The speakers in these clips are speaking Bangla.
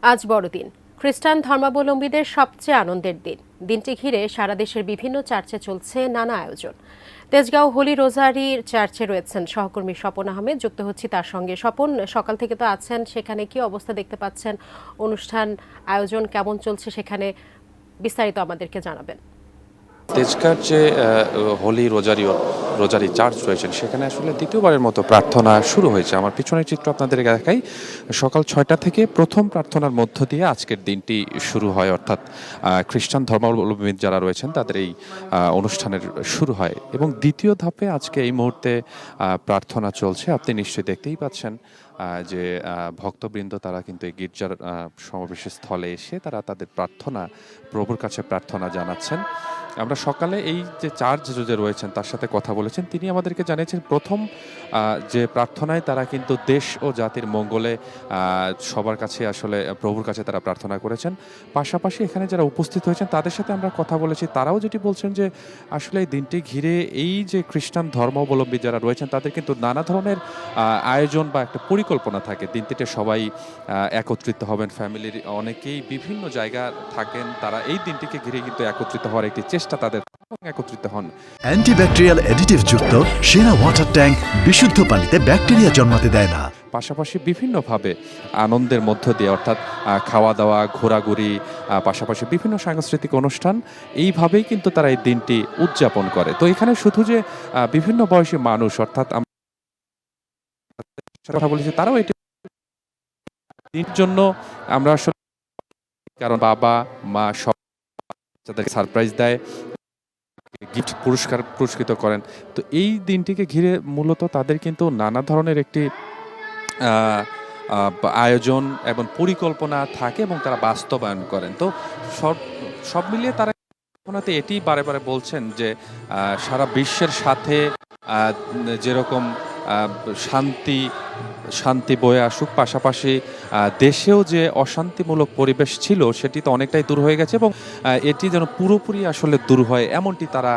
আজ বড়দিন, খ্রিস্টান ধর্মাবলম্বীদের সবচেয়ে আনন্দের দিন। দিনটি ঘিরে সারা দেশের বিভিন্ন চার্চে চলছে নানা আয়োজন। তেজগাঁও হোলি রোজারি চার্চে রয়েছেন সহকর্মী স্বপন আহমেদ, যুক্ত হচ্ছি তার সঙ্গে। স্বপন, সকাল থেকে তো আছেন, সেখানে কি অবস্থা দেখতে পাচ্ছেন? অনুষ্ঠান আয়োজন কেমন চলছে সেখানে, বিস্তারিত আমাদেরকে জানাবেন। তেজগাঁর যে হোলি রোজারি চার্চ রয়েছেন, সেখানে আসলে দ্বিতীয়বারের মতো প্রার্থনা শুরু হয়েছে। আমার পিছনের চিত্র আপনাদের দেখাই। সকাল 6টা থেকে প্রথম প্রার্থনার মধ্য দিয়ে আজকের দিনটি শুরু হয়, অর্থাৎ খ্রিস্টান ধর্মাবলম্বী যারা রয়েছেন তাদের এই অনুষ্ঠানের শুরু হয়। এবং দ্বিতীয় ধাপে আজকে এই মুহূর্তে প্রার্থনা চলছে। আপনি নিশ্চয়ই দেখতেই পাচ্ছেন যে ভক্তবৃন্দ তারা কিন্তু এই গির্জার সমাবেশের স্থলে এসে তারা তাদের প্রার্থনা, প্রভুর কাছে প্রার্থনা জানাচ্ছেন। আমরা সকালে এই যে চার্চ যে রয়েছেন তার সাথে কথা বলেছেন, তিনি আমাদেরকে জানিয়েছেন প্রথম যে প্রার্থনায় তারা কিন্তু দেশ ও জাতির মঙ্গলে সবার কাছে আসলে প্রভুর কাছে তারা প্রার্থনা করেছেন। পাশাপাশি এখানে যারা উপস্থিত হয়েছেন তাদের সাথে আমরা কথা বলেছি, তারাও যেটি বলছেন যে আসলে এই দিনটি ঘিরে এই যে খ্রিস্টান ধর্মাবলম্বী যারা রয়েছেন তাদের কিন্তু নানা ধরনের আয়োজন বা একটা পরিকল্পনা থাকে। দিনটিতে সবাই একত্রিত হবেন, ফ্যামিলির অনেকেই বিভিন্ন জায়গা থাকেন, তারা এই দিনটিকে ঘিরে কিন্তু একত্রিত হওয়ার একটি চেষ্টা তাদের একত্রিত হন। অ্যান্টিব্যাকটেরিয়াল অ্যাডিটিভ যুক্ত সেরা ওয়াটার ট্যাঙ্ক বিশুদ্ধ পানিতে ব্যাকটেরিয়া জন্মাতে দেয় না। পাশাপাশি বিভিন্নভাবে আনন্দের মধ্য দিয়ে, অর্থাৎ খাওয়া দাওয়া, ঘোরাঘুরি, পাশাপাশি বিভিন্ন সাংস্কৃতিক অনুষ্ঠান, এইভাবেই কিন্তু তারা এই দিনটি উদযাপন করে। তো এখানে শুধু যে বিভিন্ন বয়সী মানুষ, অর্থাৎ আমরা কথা বলেছি, তারাও এটি দিনের জন্য আমরা আসলে, কারণ বাবা মা সব তাদেরকে সারপ্রাইজ দেয়, গিফট পুরস্কৃত করেন। তো এই দিনটিকে ঘিরে মূলত তাদের কিন্তু নানা ধরনের একটি আয়োজন এবং পরিকল্পনা থাকে এবং তারা বাস্তবায়ন করেন। তো সব মিলিয়ে তারা এটি বারে বারে বলছেন যে সারা বিশ্বের সাথে যেরকম শান্তি বয়ে আসুক, পাশাপাশি দেশেও যে অশান্তিমূলক পরিবেশ ছিল সেটি তো অনেকটাই দূর হয়ে গেছে এবং এটি যেন পুরোপুরি আসলে দূর হয়, এমনটি তারা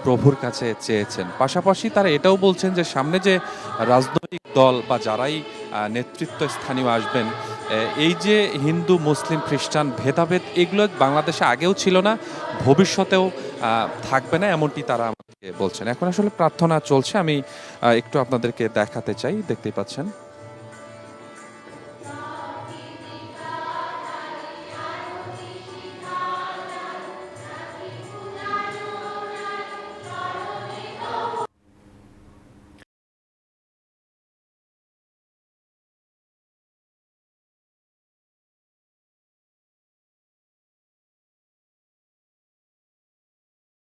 প্রভুর কাছে চেয়েছেন। পাশাপাশি তারা এটাও বলছেন যে সামনে যে রাজনৈতিক দল বা যারাই নেতৃত্ব স্থানীয় আসবেন, এই যে হিন্দু মুসলিম খ্রিস্টান ভেদাভেদ, এগুলো বাংলাদেশে আগেও ছিল না, ভবিষ্যতেও থাকবে না, এমনটি তারা আমাকে বলছেন। এখন আসলে প্রার্থনা চলছে, আমি একটু আপনাদেরকে দেখাতে চাই, দেখতেই পাচ্ছেন।